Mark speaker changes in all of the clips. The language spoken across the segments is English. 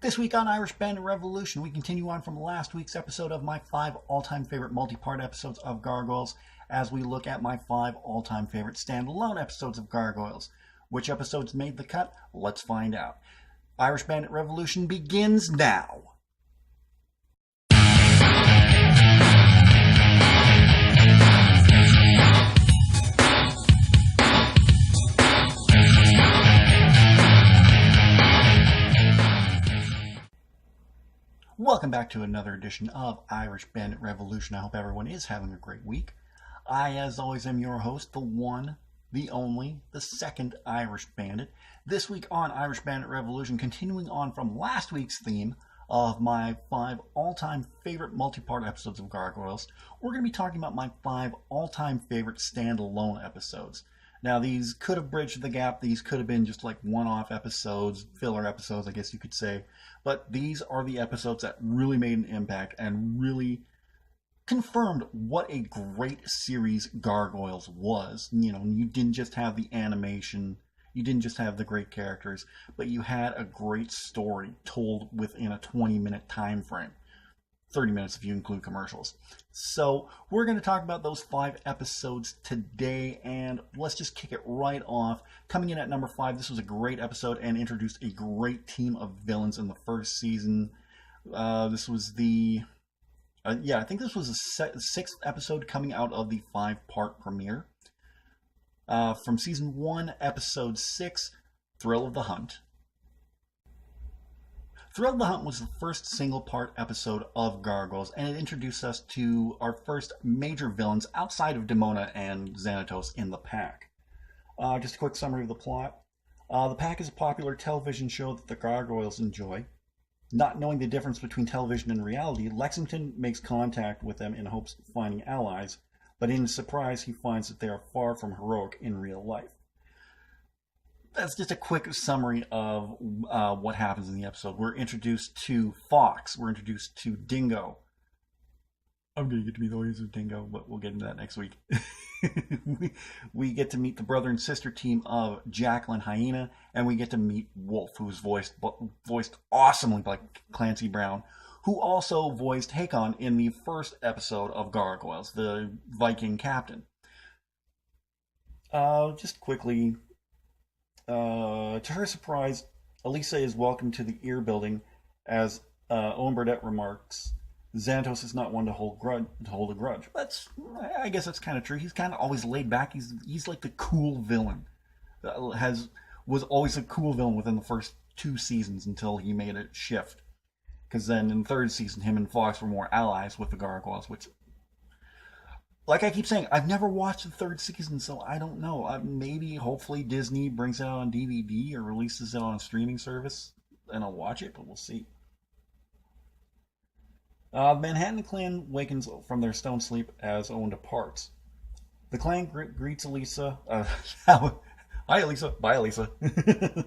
Speaker 1: This week on Irish Bandit Revolution, we continue on from last week's episode of my 5 all-time favorite multi-part episodes of Gargoyles as we look at my 5 all-time favorite standalone episodes of Gargoyles. Which episodes made the cut? Let's find out. Irish Bandit Revolution begins now. Welcome back to another edition of Irish Bandit Revolution. I hope everyone is having a great week. I, as always, am your host, the one, the only, the second Irish Bandit. This week on Irish Bandit Revolution, continuing on from last week's theme of my 5 all-time favorite multi-part episodes of Gargoyles, we're going to be talking about my 5 all-time favorite standalone episodes. Now, these could have bridged the gap. These could have been just like one-off episodes, filler episodes, I guess you could say. But these are the episodes that really made an impact and really confirmed what a great series Gargoyles was. You know, you didn't just have the animation, you didn't just have the great characters, but you had a great story told within a 20-minute time frame. 30 minutes if you include commercials. So we're going to talk about those 5 episodes today, and let's just kick it right off. Coming in at number 5, this was a great episode and introduced a great team of villains in the first season. This was the... I think this was the 6th episode coming out of the 5-part premiere. From Season 1, Episode 6, Thrill of the Hunt. Thrill of the Hunt was the first single-part episode of Gargoyles, and it introduced us to our first major villains outside of Demona and Xanatos in the Pack. Just a quick summary of the plot. The Pack is a popular television show that the Gargoyles enjoy. Not knowing the difference between television and reality, Lexington makes contact with them in hopes of finding allies, but in his surprise he finds that they are far from heroic in real life. That's just a quick summary of what happens in the episode. We're introduced to Fox. We're introduced to Dingo. I'm going to get to be the voice of Dingo, but we'll get into that next week. we get to meet the brother and sister team of Jacqueline Hyena, and we get to meet Wolf, who's voiced awesomely by Clancy Brown, who also voiced Hakon in the first episode of Gargoyles, the Viking captain. Just quickly... to her surprise, Elisa is welcomed to the Ear building as Owen Burdett remarks, Xanatos is not one to hold a grudge. I guess that's kind of true. He's kind of always laid back. He's like the cool villain. Was always a cool villain within the first 2 seasons until he made a shift. Because then in the 3rd season, him and Fox were more allies with the Gargoyles, which... Like I keep saying, I've never watched the 3rd season, so I don't know. Maybe, hopefully, Disney brings it out on DVD or releases it on a streaming service, and I'll watch it, but we'll see. The Manhattan clan wakens from their stone sleep as Owen departs. The clan greets Elisa. Hi, Elisa. Bye, Elisa. The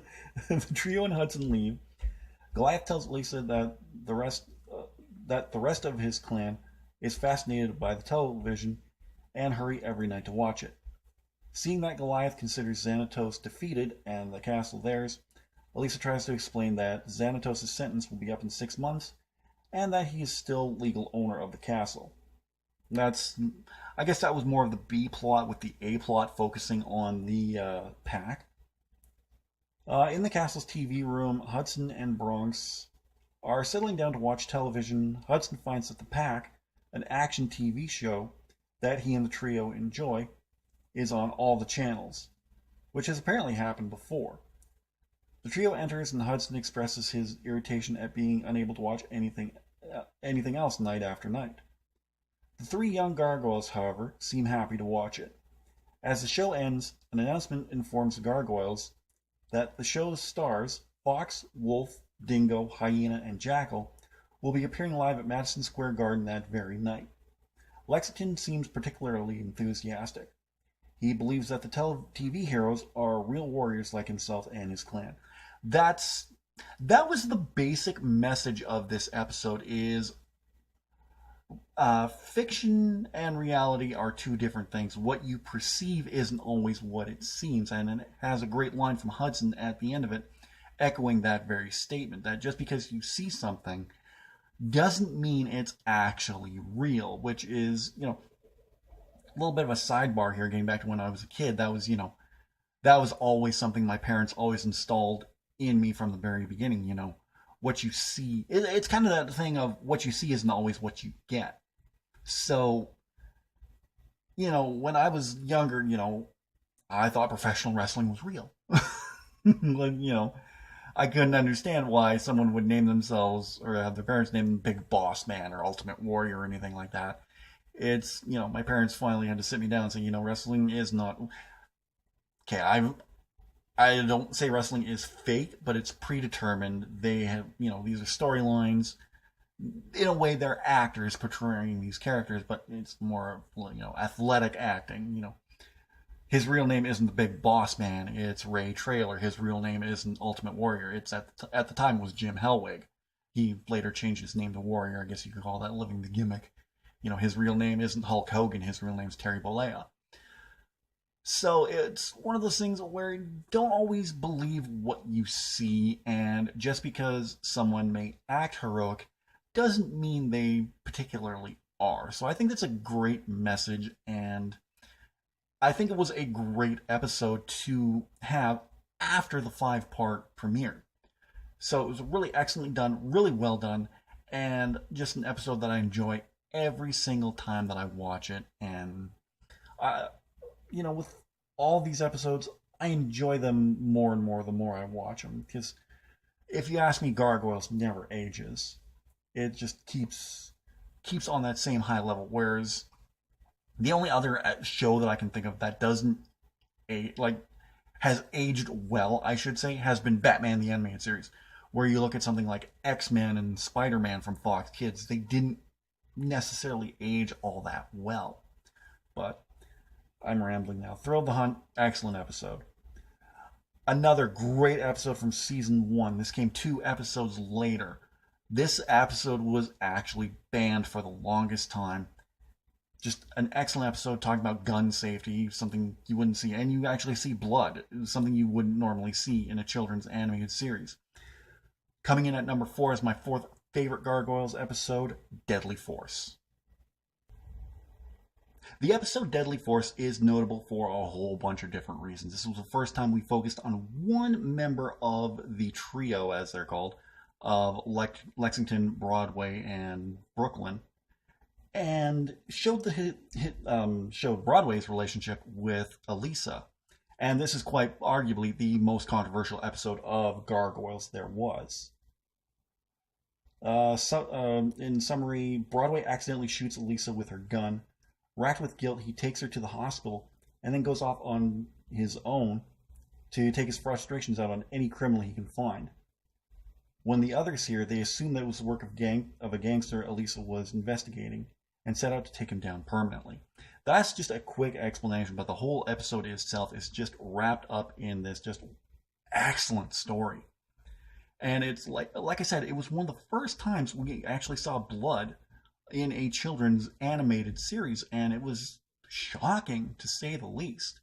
Speaker 1: trio and Hudson leave. Goliath tells Elisa that the rest of his clan is fascinated by the television and hurry every night to watch it. Seeing that Goliath considers Xanatos defeated and the castle theirs, Elisa tries to explain that Xanatos' sentence will be up in 6 months and that he is still legal owner of the castle. I guess that was more of the B plot, with the A plot focusing on the Pack. In the castle's TV room, Hudson and Bronx are settling down to watch television. Hudson finds that the Pack, an action TV show that he and the trio enjoy, is on all the channels, which has apparently happened before. The trio enters and Hudson expresses his irritation at being unable to watch anything else night after night. The 3 young Gargoyles, however, seem happy to watch it. As the show ends, an announcement informs the Gargoyles that the show's stars, Fox, Wolf, Dingo, Hyena, and Jackal, will be appearing live at Madison Square Garden that very night. Lexington seems particularly enthusiastic. He believes that the TV heroes are real warriors like himself and his clan. That was the basic message of this episode, is fiction and reality are 2 different things. What you perceive isn't always what it seems, and it has a great line from Hudson at the end of it. echoing that very statement, that just because you see something doesn't mean it's actually real, which is, a little bit of a sidebar here, getting back to when I was a kid. That was always something my parents always installed in me from the very beginning. What you see, it's kind of that thing of what you see isn't always what you get. So, when I was younger, I thought professional wrestling was real. I couldn't understand why someone would name themselves or have their parents name them Big Boss Man or Ultimate Warrior or anything like that. It's, my parents finally had to sit me down and say, wrestling is not. Okay, I don't say wrestling is fake, but it's predetermined. They have, these are storylines. In a way, they're actors portraying these characters, but it's more, athletic acting. His real name isn't the Big Boss Man. It's Ray Traylor. His real name isn't Ultimate Warrior. It's at the time it was Jim Hellwig. He later changed his name to Warrior. I guess you could call that living the gimmick. His real name isn't Hulk Hogan. His real name's Terry Bollea. So it's one of those things where you don't always believe what you see, and just because someone may act heroic doesn't mean they particularly are. So I think that's a great message, and I think it was a great episode to have after the 5-part premiere. So it was really excellently done, really well done, and just an episode that I enjoy every single time that I watch it. And with all these episodes, I enjoy them more and more the more I watch them. Because if you ask me, Gargoyles never ages. It just keeps on that same high level. Whereas the only other show that I can think of that doesn't has aged well, I should say, has been Batman the Animated Series. Where you look at something like X-Men and Spider-Man from Fox Kids, they didn't necessarily age all that well. But I'm rambling now. Thrill of the Hunt, excellent episode. Another great episode from season 1. This came 2 episodes later. This episode was actually banned for the longest time. Just an excellent episode talking about gun safety, something you wouldn't see. And you actually see blood, something you wouldn't normally see in a children's animated series. Coming in at number 4 is my 4th favorite Gargoyles episode, Deadly Force. The episode Deadly Force is notable for a whole bunch of different reasons. This was the first time we focused on one member of the trio, as they're called, of Lexington, Broadway, and Brooklyn, and showed showed Broadway's relationship with Elisa. And this is quite arguably the most controversial episode of Gargoyles there was. In summary, Broadway accidentally shoots Elisa with her gun. Racked with guilt, he takes her to the hospital and then goes off on his own to take his frustrations out on any criminal he can find. When the others hear, they assume that it was the work of a gangster Elisa was investigating and set out to take him down permanently. That's just a quick explanation, but the whole episode itself is just wrapped up in this just excellent story. And it's like I said, it was one of the first times we actually saw blood in a children's animated series, and it was shocking to say the least.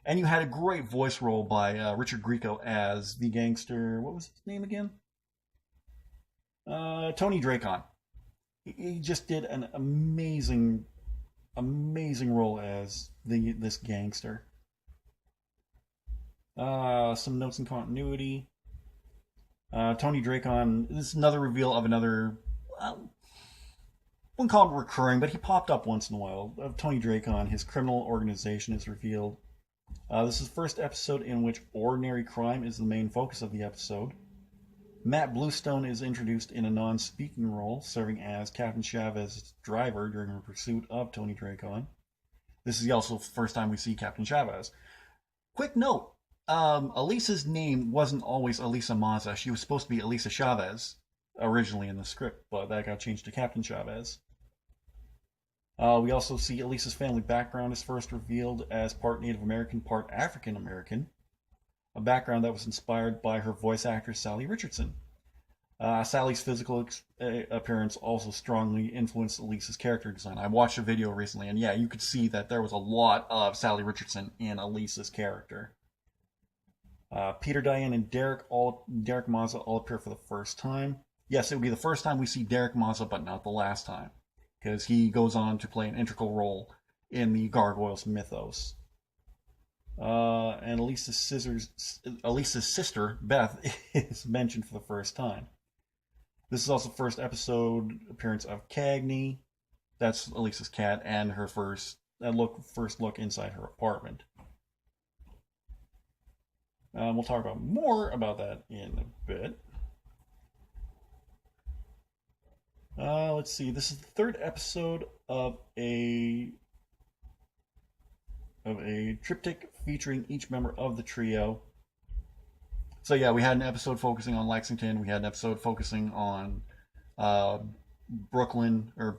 Speaker 1: And you had a great voice role by Richard Grieco as the gangster. What was his name again? Tony Dracon. He just did an amazing role as this gangster. Some notes in continuity. Tony Dracon, this is another reveal of another, wouldn't call him recurring, but he popped up once in a while. Of Tony Dracon, his criminal organization is revealed. This is the first episode in which ordinary crime is the main focus of the episode. Matt Bluestone is introduced in a non-speaking role, serving as Captain Chavez's driver during her pursuit of Tony Dracon. This is also the first time we see Captain Chavez. Quick note, Elisa's name wasn't always Elisa Maza. She was supposed to be Elisa Chavez originally in the script, but that got changed to Captain Chavez. We also see Elisa's family background is first revealed as part Native American, part African American. A background that was inspired by her voice actress Sally Richardson. Sally's physical appearance also strongly influenced Elisa's character design. I watched a video recently, and yeah, you could see that there was a lot of Sally Richardson in Elisa's character. Peter, Diane, and Derek Mazza all appear for the first time. Yes, it would be the first time we see Derek Mazza, but not the last time, because he goes on to play an integral role in the Gargoyles mythos. And Elisa's sister, Beth, is mentioned for the first time. This is also the first episode appearance of Cagney. That's Elisa's cat, and her first look inside her apartment. We'll talk about more about that in a bit. Let's see. This is the third episode of a triptych featuring each member of the trio. So yeah, we had an episode focusing on Lexington. We had an episode focusing on Brooklyn or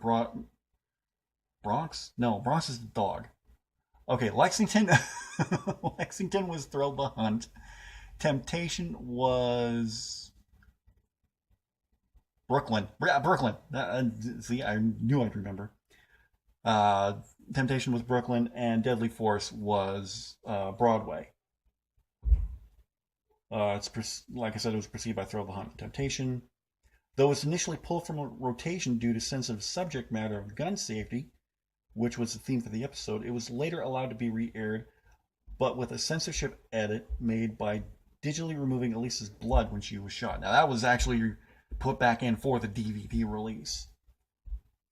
Speaker 1: Bronx. No, Bronx is the dog. Okay, Lexington. Lexington was Thrill the Hunt. Temptation was Brooklyn. Yeah, Brooklyn. See, I knew I'd remember. Temptation was Brooklyn, and Deadly Force was Broadway. Like I said, it was perceived by Thrill the Hunt and Temptation. Though it was initially pulled from a rotation due to sensitive subject matter of gun safety, which was the theme for the episode, it was later allowed to be re-aired, but with a censorship edit made by digitally removing Elisa's blood when she was shot. Now that was actually put back in for the DVD release.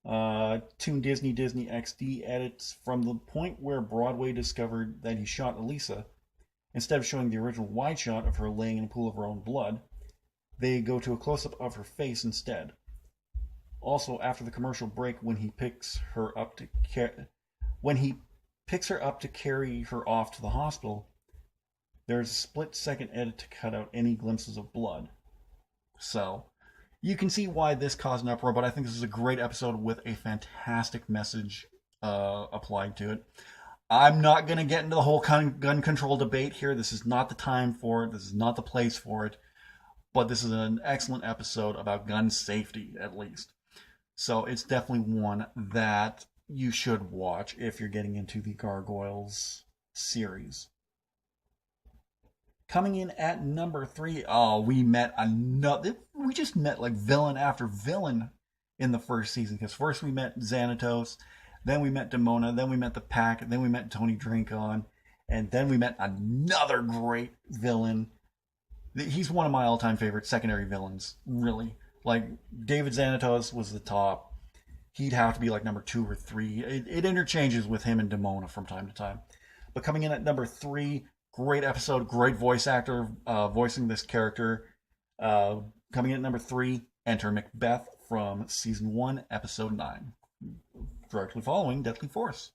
Speaker 1: Toon Disney XD edits from the point where Broadway discovered that he shot Elisa. Instead of showing the original wide shot of her laying in a pool of her own blood, they go to a close-up of her face instead. Also, after the commercial break, when he picks her up to carry her off to the hospital, there's a split-second edit to cut out any glimpses of blood. So, you can see why this caused an uproar, but I think this is a great episode with a fantastic message applied to it. I'm not going to get into the whole gun control debate here. This is not the time for it. This is not the place for it. But this is an excellent episode about gun safety, at least. So it's definitely one that you should watch if you're getting into the Gargoyles series. Coming in at number 3, we just met like villain after villain in the first season. Because first we met Xanatos, then we met Demona, then we met the Pack, then we met Tony Drinkon, and then we met another great villain. He's one of my all-time favorite secondary villains, really. Like, David Xanatos was the top. He'd have to be like number 2 or 3. It interchanges with him and Demona from time to time. But coming in at number 3, great episode, great voice actor voicing this character. Coming in at number 3, enter Macbeth from Season 1, Episode 9. Directly following Deadly Force.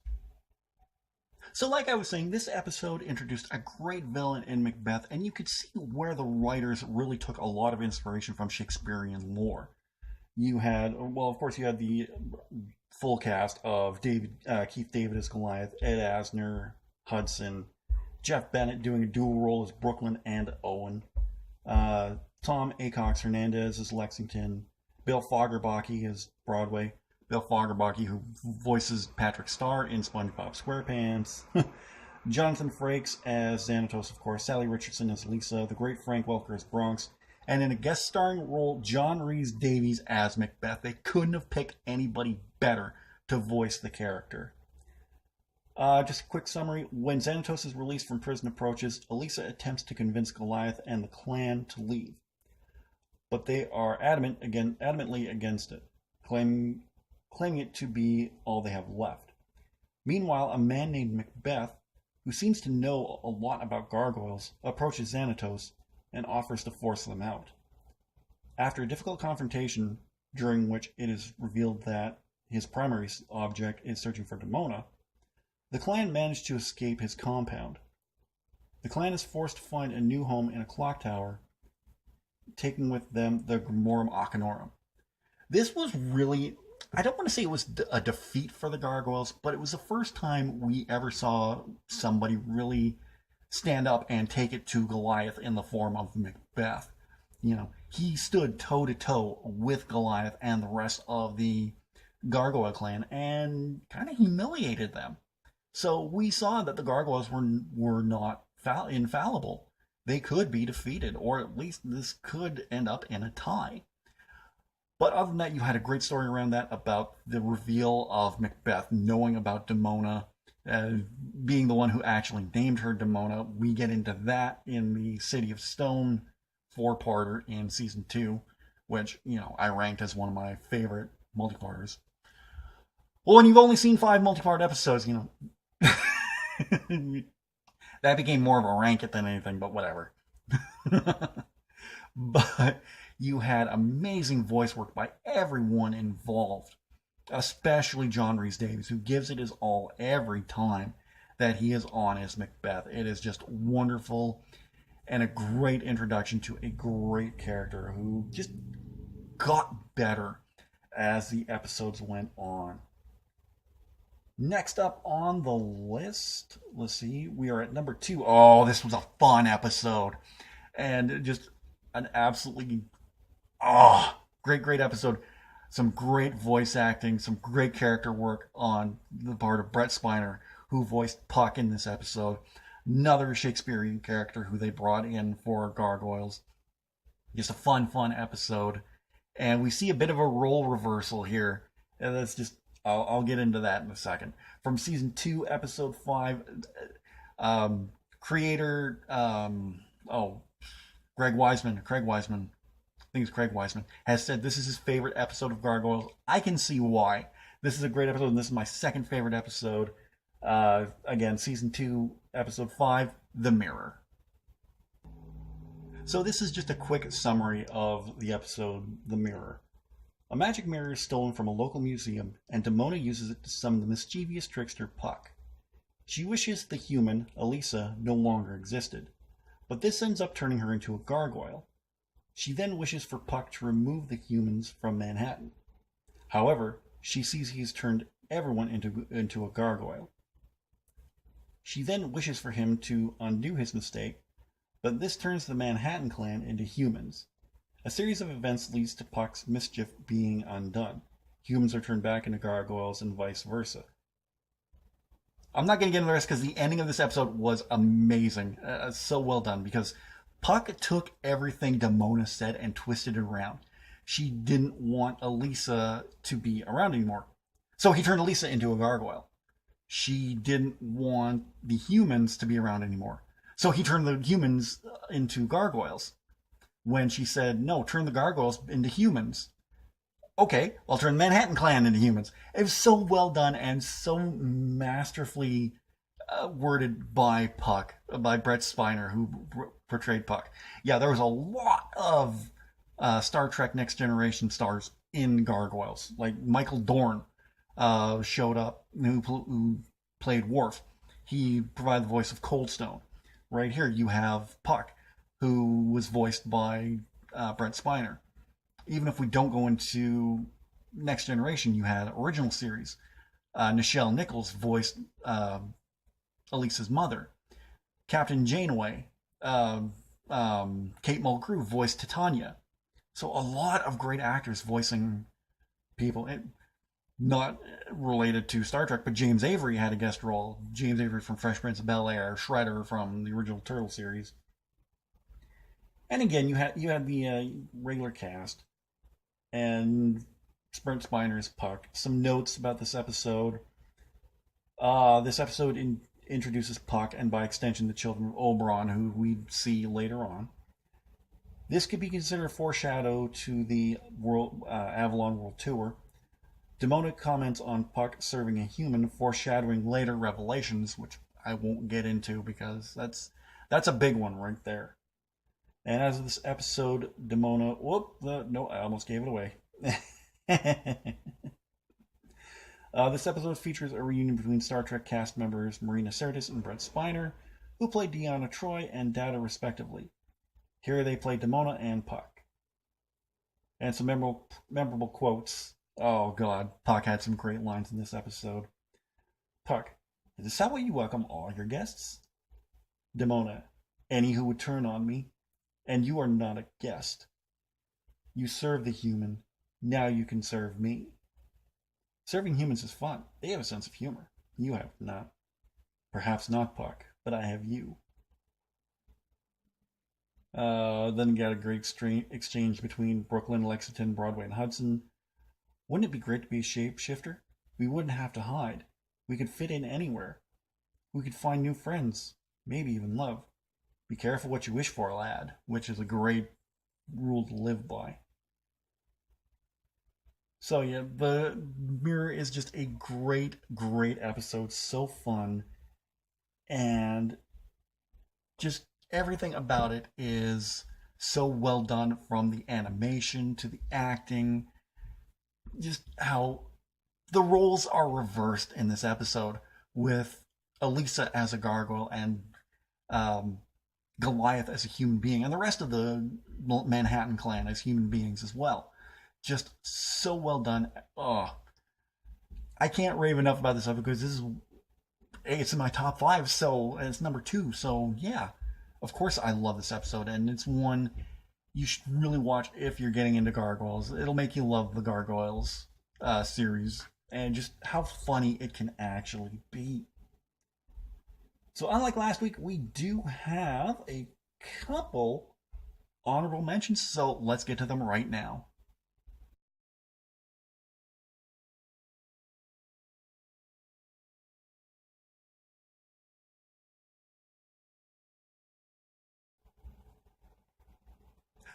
Speaker 1: So like I was saying, this episode introduced a great villain in Macbeth, and you could see where the writers really took a lot of inspiration from Shakespearean lore. You had, well, of course, you had the full cast of Keith David as Goliath, Ed Asner, Hudson, Jeff Bennett doing a dual role as Brooklyn and Owen, Tom Acox Hernandez as Lexington, Bill Fagerbacke as Broadway, Bill Fagerbacke, who voices Patrick Star in SpongeBob SquarePants, Jonathan Frakes as Xanatos, of course, Sally Richardson as Lisa, the great Frank Welker as Bronx, and in a guest starring role, John Rhys Davies as Macbeth. They couldn't have picked anybody better to voice the character. Just a quick summary. When Xanatos is released from prison approaches, Elisa attempts to convince Goliath and the clan to leave. But they are adamantly against it, claiming it to be all they have left. Meanwhile, a man named Macbeth, who seems to know a lot about gargoyles, approaches Xanatos and offers to force them out. After a difficult confrontation, during which it is revealed that his primary object is searching for Demona, the clan manage to escape his compound. The clan is forced to find a new home in a clock tower, taking with them the Grimorum Acanorum. This was really, I don't want to say it was a defeat for the Gargoyles, but it was the first time we ever saw somebody really stand up and take it to Goliath in the form of Macbeth. You know, he stood toe-to-toe with Goliath and the rest of the Gargoyle clan and kind of humiliated them. So we saw that the Gargoyles were not infallible. they could be defeated, or at least this could end up in a tie. But other than that, you had a great story around that about the reveal of Macbeth knowing about Demona, uh, being the one who actually named her Demona. We get into that in the City of Stone four-parter in season 2, which, I ranked as one of my favorite multi-parters. Well, when you've only seen 5 multi-part episodes, that became more of a rank it than anything, but whatever. But you had amazing voice work by everyone involved, especially John Rhys-Davies, who gives it his all every time that he is on as Macbeth. It is just wonderful and a great introduction to a great character who just got better as the episodes went on. Next up on the list, let's see, we are at number 2. Oh, this was a fun episode. And just an absolutely, great episode. Some great voice acting, some great character work on the part of Brett Spiner, who voiced Puck in this episode. Another Shakespearean character who they brought in for Gargoyles. Just a fun episode. And we see a bit of a role reversal here. And that's just, I'll get into that in a second. From season 2, episode 5, creator, Craig Wiseman, I think it's Craig Wiseman, has said this is his favorite episode of Gargoyles. I can see why. This is a great episode, and this is my second favorite episode. Again, season 2, episode 5, The Mirror. So this is just a quick summary of the episode, The Mirror. A magic mirror is stolen from a local museum, and Demona uses it to summon the mischievous trickster Puck. She wishes the human, Elisa, no longer existed, but this ends up turning her into a gargoyle. She then wishes for Puck to remove the humans from Manhattan. However, she sees he has turned everyone into a gargoyle. She then wishes for him to undo his mistake, but this turns the Manhattan clan into humans. A series of events leads to Puck's mischief being undone. Humans are turned back into gargoyles and vice versa. I'm not going to get into the rest because the ending of this episode was amazing. So well done, because Puck took everything Demona said and twisted it around. She didn't want Elisa to be around anymore, so he turned Elisa into a gargoyle. She didn't want the humans to be around anymore, so he turned the humans into gargoyles. When she said, no, turn the gargoyles into humans. Okay, I'll turn the Manhattan clan into humans. It was so well done and so masterfully worded by Puck, by Brett Spiner, who portrayed Puck. Yeah, there was a lot of Star Trek Next Generation stars in Gargoyles. Like Michael Dorn showed up, who played Worf. He provided the voice of Coldstone. Right here you have Puck, who was voiced by Brett Spiner. Even if we don't go into Next Generation, you had original series. Nichelle Nichols voiced Elisa's mother. Captain Janeway, Kate Mulgrew voiced Titania. So a lot of great actors voicing people. Not related to Star Trek, but James Avery had a guest role. James Avery from Fresh Prince of Bel-Air, Shredder from the original Turtle series. And again, you had the regular cast, and Brent Spiner's Puck. Some notes about this episode. This episode introduces Puck, and by extension the children of Oberon, who we see later on. This could be considered a foreshadow to the Avalon World Tour. Demona comments on Puck serving a human, foreshadowing later revelations, which I won't get into because that's a big one right there. And as of this episode, Demona... no, I almost gave it away. This episode features a reunion between Star Trek cast members Marina Sirtis and Brett Spiner, who played Deanna Troi and Data respectively. Here they play Demona and Puck. And some memorable quotes. Oh god, Puck had some great lines in this episode. Puck, is this how you welcome all your guests? Demona, any who would turn on me. And you are not a guest. You serve the human. Now you can serve me. Serving humans is fun. They have a sense of humor. You have not. Perhaps not, Puck, but I have you. Then got a great exchange between Brooklyn, Lexington, Broadway, and Hudson. Wouldn't it be great to be a shapeshifter? We wouldn't have to hide. We could fit in anywhere. We could find new friends, maybe even love. Be careful what you wish for, lad, which is a great rule to live by. So yeah, the Mirror is just a great, great episode. So fun, and just everything about it is so well done, from the animation to the acting. Just how the roles are reversed in this episode, with Elisa as a gargoyle and um, Goliath as a human being, and the rest of the Manhattan clan as human beings as well. Just so well done. Oh, I can't rave enough about this episode because it's in my top five, so it's number two. So yeah, of course I love this episode, and it's one you should really watch if you're getting into Gargoyles. It'll make you love the Gargoyles series, and just how funny it can actually be. So unlike last week, we do have a couple honorable mentions, so let's get to them right now.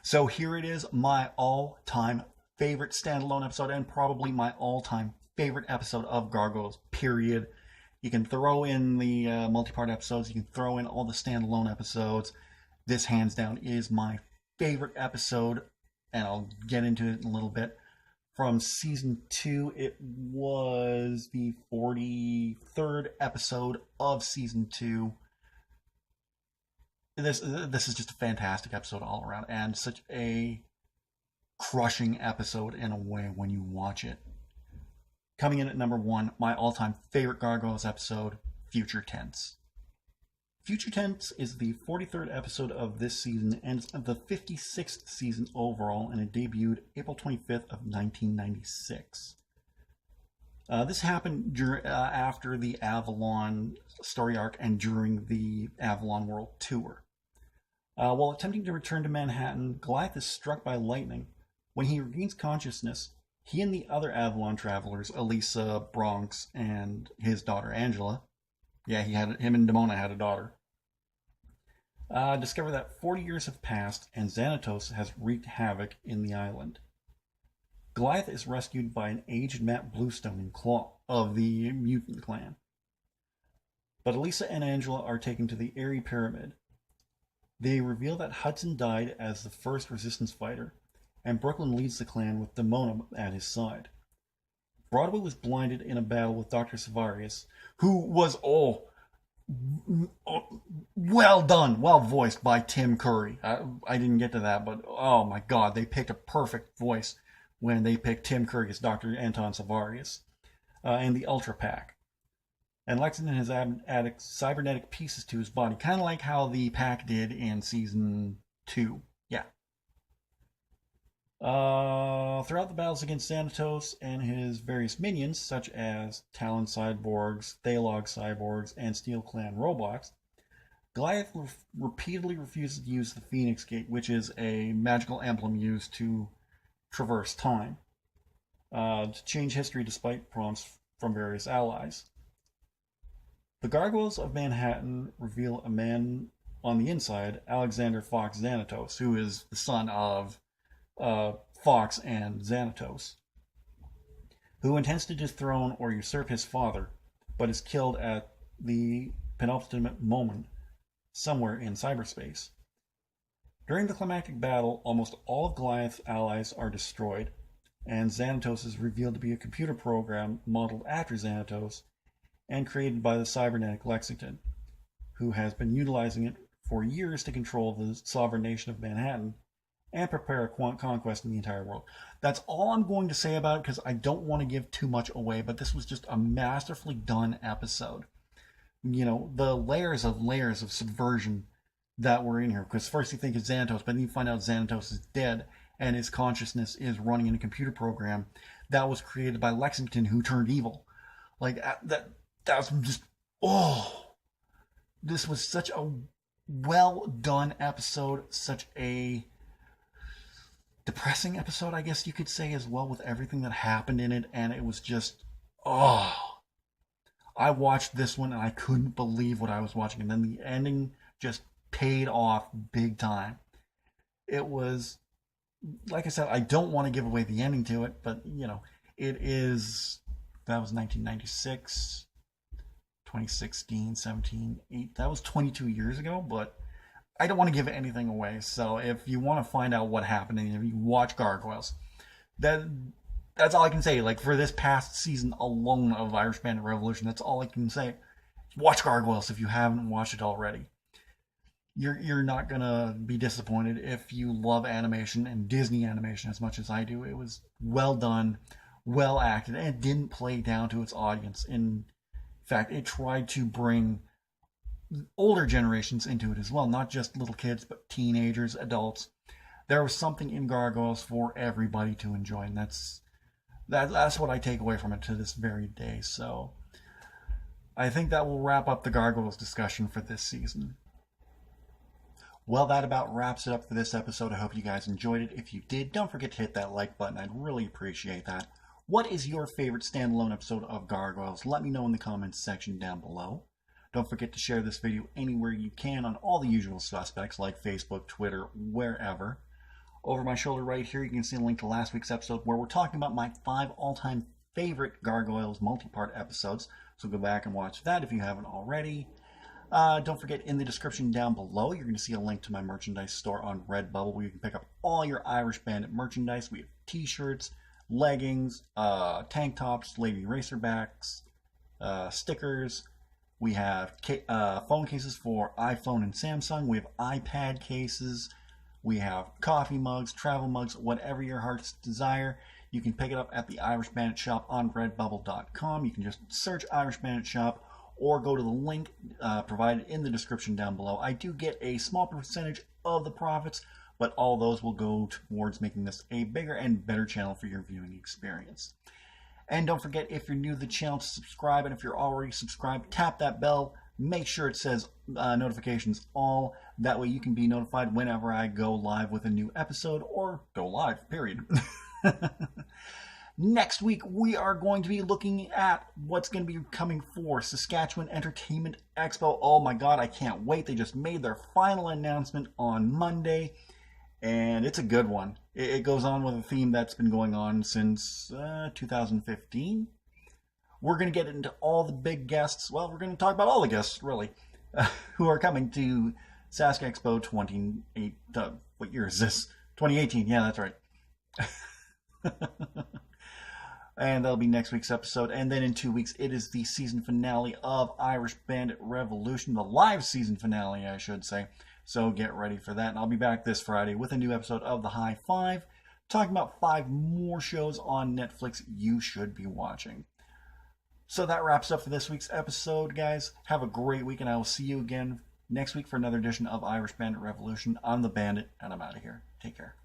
Speaker 1: So here it is, my all-time favorite standalone episode, and probably my all-time favorite episode of Gargoyles, period. You can throw in the multi-part episodes, you can throw in all the standalone episodes. This, hands down, is my favorite episode, and I'll get into it in a little bit. From season 2, it was the 43rd episode of season 2. This is just a fantastic episode all around, and such a crushing episode in a way when you watch it. Coming in at number 1, my all-time favorite Gargoyles episode, Future Tense. Future Tense is the 43rd episode of this season, and it's the 56th season overall, and it debuted April 25th of 1996. This happened after the Avalon story arc and during the Avalon World Tour. While attempting to return to Manhattan, Goliath is struck by lightning. When he regains consciousness, he and the other Avalon travelers, Elisa, Bronx, and his daughter Angela, yeah, him and Demona had a daughter, discover that 40 years have passed and Xanatos has wreaked havoc in the island. Goliath is rescued by an aged Matt Bluestone and Claw of the Mutant Clan. But Elisa and Angela are taken to the Airy Pyramid. They reveal that Hudson died as the first resistance fighter, and Brooklyn leads the clan with Demona at his side. Broadway was blinded in a battle with Dr. Savarius, who was, well done, well voiced by Tim Curry. I didn't get to that, but oh my god, they picked a perfect voice when they picked Tim Curry as Dr. Anton Savarius, and the Ultra Pack. And Lexington has added cybernetic pieces to his body, kind of like how the Pack did in season 2. Yeah. Throughout the battles against Xanatos and his various minions, such as Talon cyborgs, Thalog cyborgs, and Steel Clan robots, Goliath repeatedly refuses to use the Phoenix Gate, which is a magical emblem used to traverse time, to change history despite prompts from various allies. The Gargoyles of Manhattan reveal a man on the inside, Alexander Fox Xanatos, who is the son of Fox and Xanatos, who intends to dethrone or usurp his father, but is killed at the penultimate moment somewhere in cyberspace. During the climactic battle, almost all of Goliath's allies are destroyed, and Xanatos is revealed to be a computer program modeled after Xanatos and created by the cybernetic Lexington, who has been utilizing it for years to control the sovereign nation of Manhattan and prepare a conquest in the entire world. That's all I'm going to say about it, because I don't want to give too much away, but this was just a masterfully done episode. You know, the layers of subversion that were in here, because first you think it's Xanatos, but then you find out Xanatos is dead and his consciousness is running in a computer program that was created by Lexington, who turned evil. Like, that was just, this was such a well done episode. Such a depressing episode, I guess you could say, as well, with everything that happened in it. And it was just, oh, I watched this one and I couldn't believe what I was watching. And then the ending just paid off big time. It was, like I said, I don't want to give away the ending to it, but it is, that was 1996, 2016, 17, 8, that was 22 years ago, but I don't want to give anything away. So if you want to find out what happened, and if you watch Gargoyles, that's all I can say. Like, for this past season alone of Irish Bandit Revolution, that's all I can say. Watch Gargoyles if you haven't watched it already. You're not gonna be disappointed if you love animation and Disney animation as much as I do. It was well done, well acted, and it didn't play down to its audience. In fact, it tried to bring older generations into it as well, not just little kids, but teenagers, adults. There was something in Gargoyles for everybody to enjoy, and that's what I take away from it to this very day. So I think that will wrap up the Gargoyles discussion for this season. Well, that about wraps it up for this episode. I hope you guys enjoyed it. If you did, don't forget to hit that like button. I'd really appreciate that. What is your favorite standalone episode of Gargoyles? Let me know in the comments section down below. Don't forget to share this video anywhere you can on all the usual suspects like Facebook, Twitter, wherever. Over my shoulder right here, you can see a link to last week's episode where we're talking about my 5 all-time favorite Gargoyles multi-part episodes. So go back and watch that if you haven't already. Don't forget, in the description down below, you're going to see a link to my merchandise store on Redbubble where you can pick up all your Irish Bandit merchandise. We have t-shirts, leggings, tank tops, lady racerbacks, stickers. We have phone cases for iPhone and Samsung. We have iPad cases. We have coffee mugs, travel mugs, whatever your heart's desire. You can pick it up at the Irish Bandit Shop on Redbubble.com. You can just search Irish Bandit Shop or go to the link provided in the description down below. I do get a small percentage of the profits, but all those will go towards making this a bigger and better channel for your viewing experience. And don't forget, if you're new to the channel, to subscribe. And if you're already subscribed, tap that bell. Make sure it says notifications all. That way you can be notified whenever I go live with a new episode, or go live, period. Next week, we are going to be looking at what's going to be coming for Saskatchewan Entertainment Expo. Oh my God, I can't wait. They just made their final announcement on Monday, and it's a good one. It goes on with a theme that's been going on since 2015. We're going to get into all the big guests. Well, we're going to talk about all the guests, really, who are coming to Sask Expo 28. What year is this? 2018. Yeah, that's right. And that'll be next week's episode. And then in 2 weeks, it is the season finale of Irish Bandit Revolution. The live season finale, I should say. So get ready for that. And I'll be back this Friday with a new episode of The High Five, talking about 5 more shows on Netflix you should be watching. So that wraps up for this week's episode, guys. Have a great week, and I will see you again next week for another edition of Irish Bandit Revolution. I'm the Bandit, and I'm out of here. Take care.